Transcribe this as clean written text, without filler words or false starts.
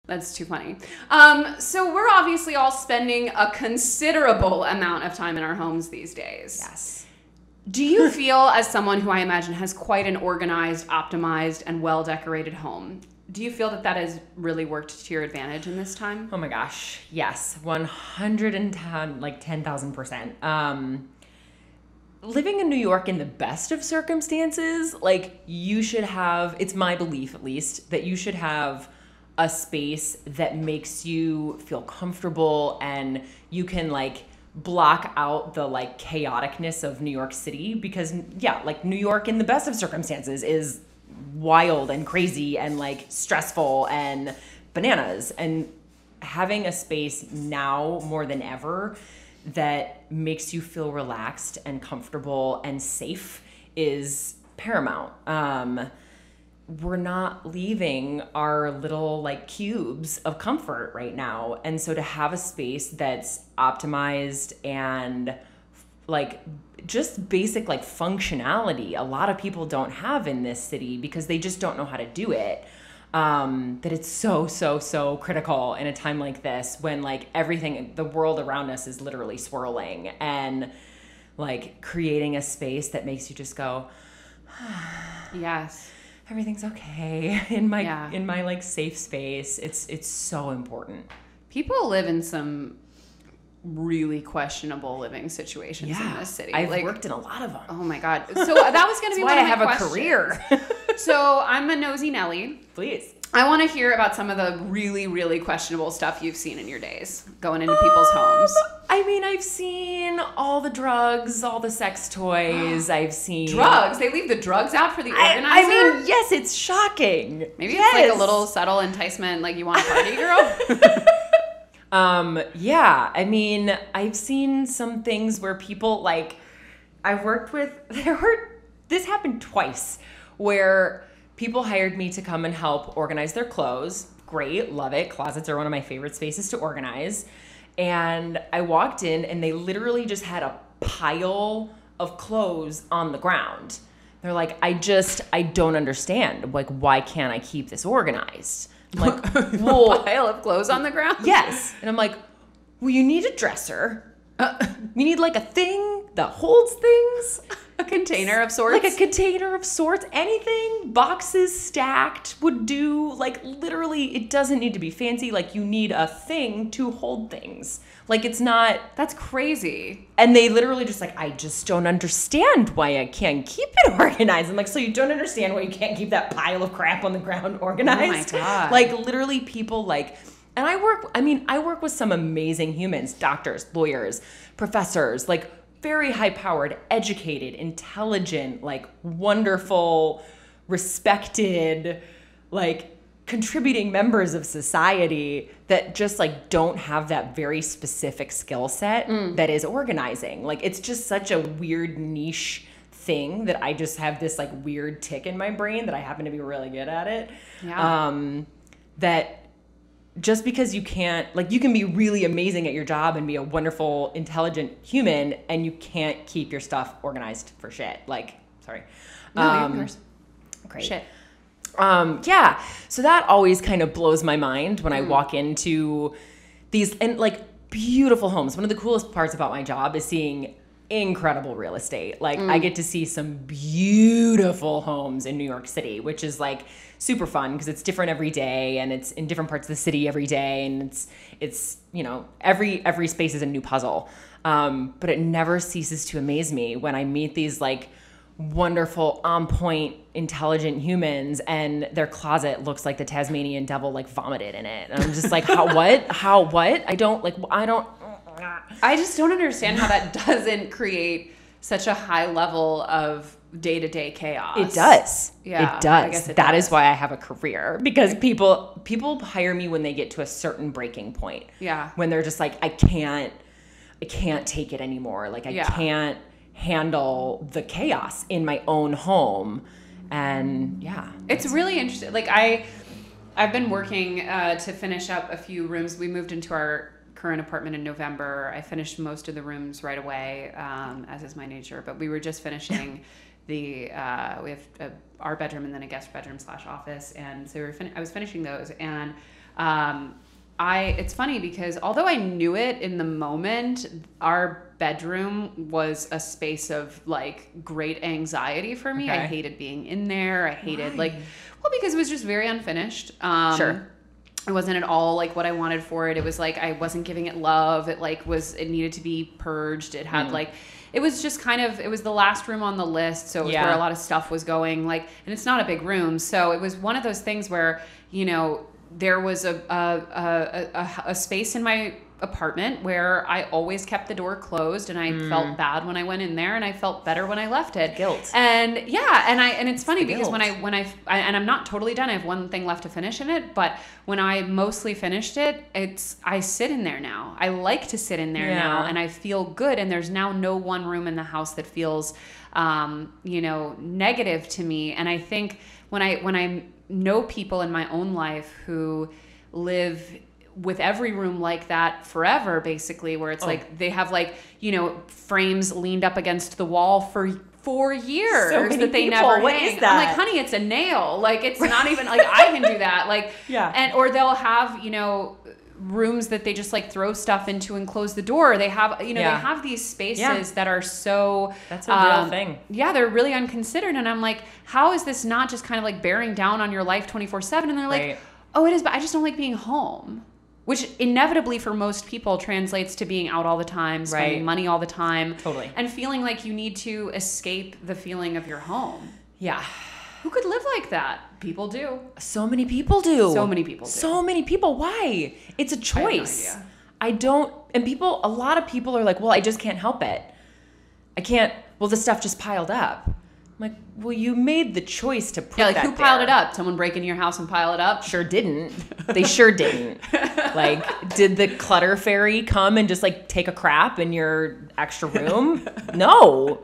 That's too funny. So we're obviously all spending a considerable amount of time in our homes these days. Yes. Do you feel, as someone who I imagine has quite an organized, optimized, and well-decorated home, do you feel that that has really worked to your advantage in this time? Oh my gosh. Yes. 110, like 10,000%. Living in New York in the best of circumstances, like you should have, it's my belief at least, that you should have a space that makes you feel comfortable and you can like block out the like chaoticness of New York City, because yeah, like New York in the best of circumstances is wild and crazy and like stressful and bananas. And having a space now more than ever that makes you feel relaxed and comfortable and safe is paramount. We're not leaving our little like cubes of comfort right now. And so to have a space that's optimized and like just basic like functionality, a lot of people don't have in this city because they just don't know how to do it. That it's so critical in a time like this when like everything, the world around us is literally swirling, and like creating a space that makes you just go, Yes. everything's okay in my like safe space. It's so important. People live in some really questionable living situations in this city. I've worked in a lot of them. Oh my God. So that was going to be one why of I my have questions. a career. So I'm a nosy Nelly. Please. I want to hear about some of the really, really questionable stuff you've seen in your days going into people's homes. I mean, I've seen all the drugs, all the sex toys. I've seen Drugs? They leave the drugs out for the organizer? I mean, yes, it's shocking. Maybe it's like a little subtle enticement, like you want a party girl? Yeah, I mean, I've seen some things where people like, this happened twice where people hired me to come and help organize their clothes. Great, love it. Closets are one of my favorite spaces to organize. And I walked in and they literally just had a pile of clothes on the ground. They're like, I don't understand. Like, why can't I keep this organized? I'm like, well, A pile of clothes on the ground? yes. And I'm like, well, you need a dresser. You need like a thing that holds things. A container of sorts? Like a container of sorts. Anything. Boxes stacked would do. Like literally, it doesn't need to be fancy. Like you need a thing to hold things. Like it's not. That's crazy. And they literally just like, I just don't understand why I can't keep it organized. I'm like, so you don't understand why you can't keep that pile of crap on the ground organized? Oh my God. Like literally people like, and I work with some amazing humans, doctors, lawyers, professors, like very high-powered, educated, intelligent, like wonderful, respected, like contributing members of society that just like don't have that very specific skill set that is organizing. Like it's just such a weird niche thing that I just have this like weird tick in my brain that I happen to be really good at it. Yeah. That just because you can't, like you can be really amazing at your job and be a wonderful, intelligent human and you can't keep your stuff organized for shit. Like, sorry. No, you're Great. Shit. Yeah. So that always kind of blows my mind when I walk into these and like beautiful homes. One of the coolest parts about my job is seeing incredible real estate. Like I get to see some beautiful homes in New York City, which is like super fun because it's different every day and it's in different parts of the city every day. And it's, you know, every space is a new puzzle. But it never ceases to amaze me when I meet these like wonderful, on point, intelligent humans and their closet looks like the Tasmanian devil like vomited in it. And I'm just like, how what? I just don't understand how that doesn't create such a high level of day-to-day chaos. It does. Yeah, it does. I guess it That does. is why I have a career, because people hire me when they get to a certain breaking point. Yeah. When they're just like, I can't take it anymore. Like I can't handle the chaos in my own home. And yeah. It's really interesting. Like I've been working to finish up a few rooms. We moved into our current apartment in November. I finished most of the rooms right away, as is my nature. But we were just finishing we have our bedroom and then a guest bedroom / office, and so I was finishing those, and It's funny because although I knew it in the moment, our bedroom was a space of like great anxiety for me. Okay. I hated being in there. I hated Why? because it was just very unfinished. Sure. It wasn't at all like what I wanted for it. It was like I wasn't giving it love. It needed to be purged. It had it was just kind of, it was the last room on the list, so it was where a lot of stuff was going. And it's not a big room, so it was one of those things where there was a space in my apartment where I always kept the door closed, and I felt bad when I went in there, and I felt better when I left it. Guilt. And and it's funny because guilt. when I'm not totally done. I have one thing left to finish in it, but when I mostly finished it, I sit in there now. I like to sit in there now, and I feel good. And there's now no one room in the house that feels, negative to me. And I think when I know people in my own life who live with every room like that forever, basically, where it's like they have frames leaned up against the wall for 4 years that they never What hang. is that? I'm like, honey, it's a nail. Like, it's not even like I can do that. Like, or they'll have rooms that they just like throw stuff into and close the door. They have they have these spaces that are so that's a real thing. Yeah, they're really unconsidered, and I'm like, how is this not just kind of like bearing down on your life 24/7? And they're like, oh, it is, but I just don't like being home. Which inevitably for most people translates to being out all the time, spending money all the time. Totally. And feeling like you need to escape the feeling of your home. Yeah. Who could live like that? People do. So many people do. So many people do. So many people. Why? It's a choice. I have no idea. And a lot of people are like, well, I just can't help it. The stuff just piled up. I'm like, well, you made the choice to put that who piled it up? Someone break into your house and pile it up? Sure didn't. They sure didn't. Did the clutter fairy come and just take a crap in your extra room? No.